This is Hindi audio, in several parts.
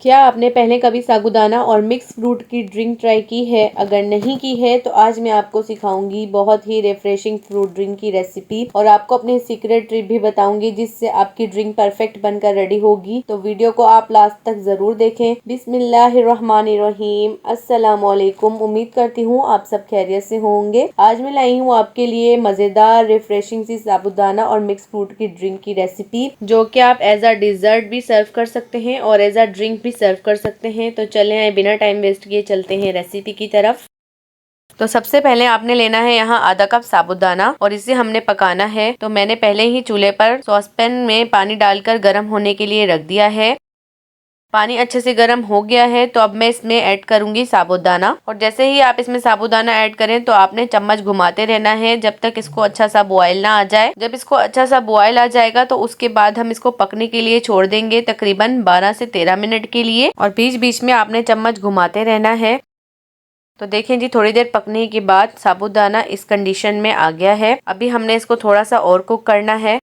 क्या आपने पहले कभी साबूदाना और मिक्स फ्रूट की ड्रिंक ट्राई की है? अगर नहीं की है तो आज मैं आपको सिखाऊंगी बहुत ही रिफ्रेशिंग फ्रूट ड्रिंक की रेसिपी और आपको अपनी सीक्रेट ट्रिक भी बताऊंगी जिससे आपकी ड्रिंक परफेक्ट बनकर रेडी होगी। तो वीडियो को आप लास्ट तक जरूर देखें। बिस्मिल्लाहिर्रहमानिर्रहीम। अस्सलाम वालेकुम। उम्मीद करती हूँ आप सब खैरियत से होंगे। आज मैं लाई हूँ आपके लिए मजेदार रिफ्रेशिंग सी साबूदाना और मिक्स फ्रूट की ड्रिंक की रेसिपी, जो कि आप एज अ डिजर्ट भी सर्व कर सकते हैं और एज अ ड्रिंक भी सर्व कर सकते हैं। तो चलें आए बिना टाइम वेस्ट किए चलते हैं रेसिपी की तरफ। तो सबसे पहले आपने लेना है यहाँ आधा कप साबूदाना और इसे हमने पकाना है। तो मैंने पहले ही चूल्हे पर सॉसपैन में पानी डालकर गर्म होने के लिए रख दिया है। पानी अच्छे से गर्म हो गया है तो अब मैं इसमें ऐड करूंगी साबूदाना। और जैसे ही आप इसमें साबूदाना ऐड करें तो आपने चम्मच घुमाते रहना है जब तक इसको अच्छा सा बॉयल ना आ जाए। जब इसको अच्छा सा बॉयल आ जाएगा तो उसके बाद हम इसको पकने के लिए छोड़ देंगे तकरीबन 12 से 13 मिनट के लिए। और बीच बीच में आपने चम्मच घुमाते रहना है। तो देखें जी, थोड़ी देर पकने के बाद साबूदाना इस कंडीशन में आ गया है। अभी हमने इसको थोड़ा सा और कुक करना है।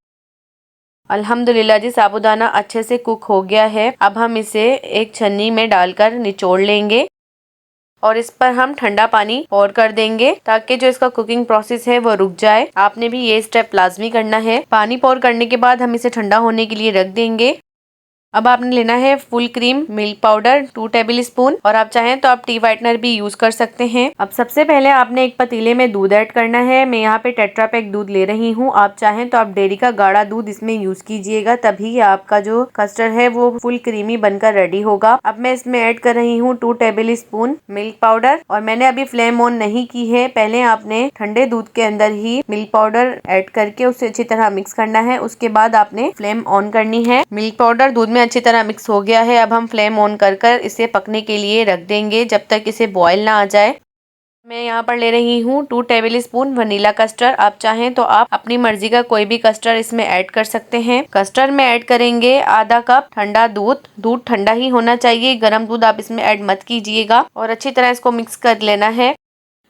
अल्हम्दुलिल्लाह जी, साबूदाना अच्छे से कुक हो गया है। अब हम इसे एक छन्नी में डालकर निचोड़ लेंगे और इस पर हम ठंडा पानी और कर देंगे ताकि जो इसका कुकिंग प्रोसेस है वो रुक जाए। आपने भी ये स्टेप लाजमी करना है। पानी पोर करने के बाद हम इसे ठंडा होने के लिए रख देंगे। अब आपने लेना है full cream milk powder 2 table spoon और आप चाहें तो आप टी व्हाइटनर भी यूज कर सकते हैं। अब सबसे पहले आपने एक पतीले में दूध ऐड करना है। मैं यहाँ पे टेट्रा पैक दूध ले रही हूँ। आप चाहें तो आप डेयरी का गाढ़ा दूध इसमें यूज कीजिएगा, तभी आपका जो कस्टर्ड है वो फुल क्रीमी बनकर रेडी होगा। अब मैं इसमें ऐड कर रही हूँ 2 टेबल स्पून मिल्क पाउडर और मैंने अभी फ्लेम ऑन नहीं की है। पहले आपने ठंडे दूध के अंदर ही मिल्क पाउडर ऐड करके उसे अच्छी तरह मिक्स करना है। उसके बाद आपने फ्लेम ऑन करनी है। मिल्क पाउडर दूध में अच्छी तरह मिक्स हो गया है। अब हम फ्लेम ऑन कर कर इसे पकने के लिए रख देंगे जब तक इसे बॉयल ना आ जाए। मैं यहाँ पर ले रही हूँ 2 टेबल स्पून वनीला कस्टर्ड। आप चाहें तो आप अपनी मर्जी का कोई भी कस्टर्ड इसमें ऐड कर सकते हैं। कस्टर्ड में ऐड करेंगे आधा कप ठंडा दूध। दूध ठंडा ही होना चाहिए, गर्म दूध आप इसमें ऐड मत कीजिएगा। और अच्छी तरह इसको मिक्स कर लेना है।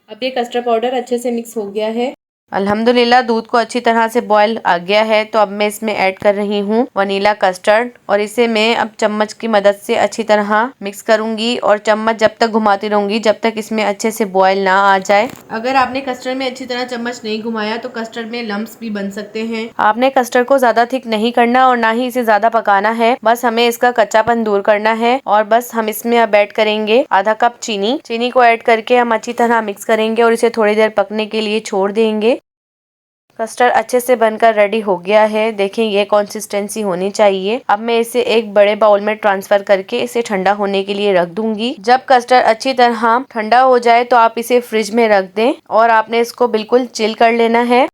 अब ये कस्टर्ड पाउडर अच्छे से मिक्स हो गया है। अल्हम्दुलिल्लाह दूध को अच्छी तरह से बॉयल आ गया है। तो अब मैं इसमें ऐड कर रही हूँ वनीला कस्टर्ड और इसे मैं अब चम्मच की मदद से अच्छी तरह मिक्स करूंगी और चम्मच जब तक घुमाती रहूंगी जब तक इसमें अच्छे से बॉयल ना आ जाए। अगर आपने कस्टर्ड में अच्छी तरह चम्मच नहीं घुमाया तो कस्टर्ड में लम्प्स भी बन सकते हैं। आपने कस्टर्ड को ज्यादा थिक नहीं करना और ना ही इसे ज्यादा पकाना है, बस हमें इसका कच्चापन दूर करना है। और बस हम इसमें अब ऐड करेंगे आधा कप चीनी। चीनी को ऐड करके हम अच्छी तरह मिक्स करेंगे और इसे थोड़ी देर पकने के लिए छोड़ देंगे। कस्टर्ड अच्छे से बनकर रेडी हो गया है। देखें ये कंसिस्टेंसी होनी चाहिए। अब मैं इसे एक बड़े बाउल में ट्रांसफर करके इसे ठंडा होने के लिए रख दूंगी। जब कस्टर्ड अच्छी तरह ठंडा हो जाए तो आप इसे फ्रिज में रख दें और आपने इसको बिल्कुल चिल कर लेना है।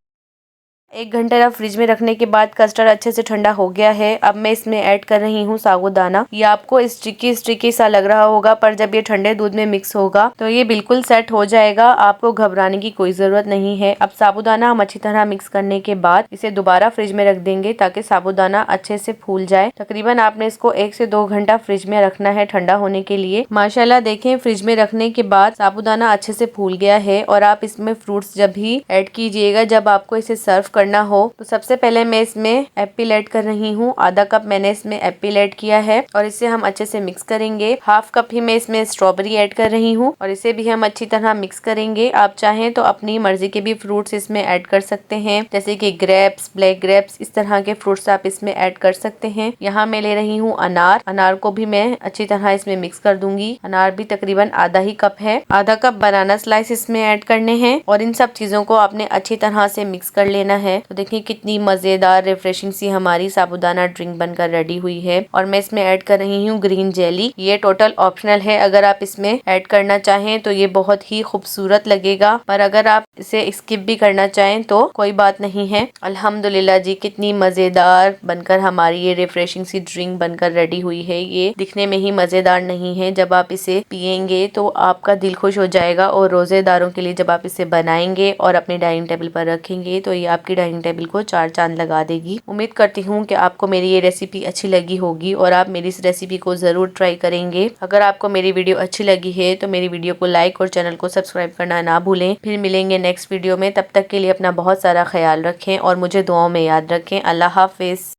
1 घंटे तक फ्रिज में रखने के बाद कस्टर्ड अच्छे से ठंडा हो गया है। अब मैं इसमें ऐड कर रही हूँ साबूदाना। ये आपको स्टिकी सा लग रहा होगा पर जब ये ठंडे दूध में मिक्स होगा तो ये बिल्कुल सेट हो जाएगा। आपको घबराने की कोई जरूरत नहीं है। अब साबूदाना हम अच्छी तरह मिक्स करने के बाद इसे दोबारा फ्रिज में रख देंगे ताकि साबूदाना अच्छे से फूल जाए। तकरीबन आपने इसको 1 से 2 घंटा फ्रिज में रखना है ठंडा होने के लिए। माशाल्लाह देखें फ्रिज में रखने के बाद साबूदाना अच्छे से फूल गया है। और आप इसमें फ्रूट्स जब भी ऐड कीजिएगा जब आपको इसे सर्व करना हो तो सबसे पहले मैं इसमें एप्पल ऐड कर रही हूँ। आधा कप मैंने इसमें एप्पल ऐड किया है और इसे हम अच्छे से मिक्स करेंगे। हाफ कप ही मैं इसमें स्ट्रॉबेरी ऐड कर रही हूँ और इसे भी हम अच्छी तरह मिक्स करेंगे। आप चाहें तो अपनी मर्जी के भी फ्रूट्स इसमें ऐड कर सकते हैं, जैसे कि ग्रेप्स, ब्लैक ग्रेप्स, इस तरह के फ्रूट्स आप इसमें ऐड कर सकते हैं। यहाँ मैं ले रही हूँ अनार। अनार को भी मैं अच्छी तरह इसमें मिक्स कर दूंगी। अनार भी तकरीबन आधा ही कप है। आधा कप बनाना स्लाइस इसमें ऐड करने हैं और इन सब चीजों को आपने अच्छी तरह से मिक्स कर लेना है। तो देखिए कितनी मजेदार रिफ्रेशिंग सी हमारी साबूदाना ड्रिंक बनकर रेडी हुई है। और मैं इसमें ऐड कर रही हूँ ग्रीन जेली। ये टोटल ऑप्शनल है, अगर आप इसमें ऐड करना चाहें तो ये बहुत ही खूबसूरत लगेगा, पर अगर आप इसे स्किप भी करना चाहें तो कोई बात नहीं है। अल्हम्दुलिल्लाह जी, कितनी मजेदार बनकर हमारी ये रिफ्रेशिंग सी ड्रिंक बनकर रेडी हुई है। ये दिखने में ही मजेदार नहीं है, जब आप इसे पियेंगे तो आपका दिल खुश हो जाएगा। और रोजेदारों के लिए जब आप इसे बनाएंगे और अपने डाइनिंग टेबल पर रखेंगे तो ये आपकी डाइनिंग टेबल को 4 चांद लगा देगी। उम्मीद करती हूँ कि आपको मेरी ये रेसिपी अच्छी लगी होगी और आप मेरी इस रेसिपी को जरूर ट्राई करेंगे। अगर आपको मेरी वीडियो अच्छी लगी है तो मेरी वीडियो को लाइक और चैनल को सब्सक्राइब करना ना भूलें। फिर मिलेंगे नेक्स्ट वीडियो में, तब तक के लिए अपना बहुत सारा ख्याल रखें और मुझे दुआओं में याद रखें। अल्लाह हाफिज।